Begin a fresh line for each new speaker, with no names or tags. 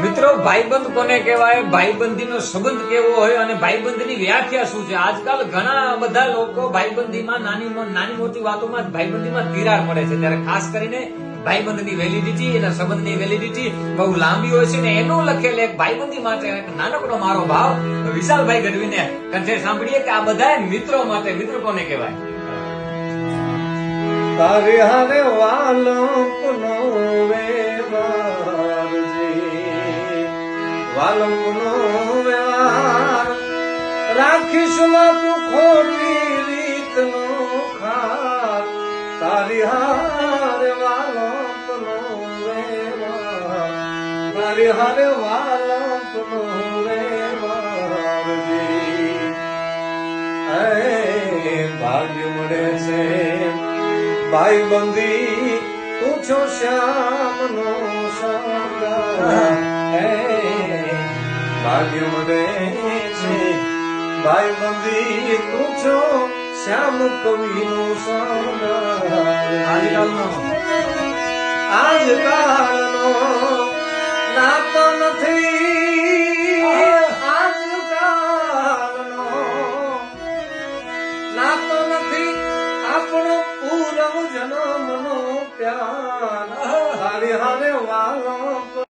મિત્રો ભાઈબંધ કોને કહેવાય, ભાઈબંધીનો સંબંધ કેવો હોય અને ભાઈબંધની વ્યાખ્યા શું છે? આજકાલ ઘણા બધા લોકો ભાઈબંધીમાં નાની મોટી વાતોમાં ભાઈબંધીમાં તિરાડ પડે છે, ત્યારે ખાસ કરીને ભાઈબંધની વેલિડિટી, એના સંબંધની વેલિડિટી બહુ લાંબી હોય છે ને એનું લખેલ એક ભાઈબંધી માટે એક નાનકડો મારો ભાવ વિશાલભાઈ ગઢવીને કંઠે સાંભળીએ કે આ બધા મિત્રો માટે. મિત્ર કોને કહેવાય?
તારે હારે વાલંપનો વ્યવહાર જી, વાલંપનો વ્યવહાર રાખીશ માં તું ખોટી રીતનો ખાર. તારી હારે વાલંપનો વ્યવહાર, તારી હારે વાલંપનો વ્યવહાર જી. ભાગ્ય મળે છે ભાઈબંધી, તું છો શ્યામનો શણગાર. ભાગ્ય મળે છે ભાઈબંધી, તું છો શ્યામ કવિનો શણગાર. આજકાલનો નાતો નથી, આજકાલનો નાતો નથી આપણો પૂર્વ જન્મનો પ્યાર. હારે હારે વાલો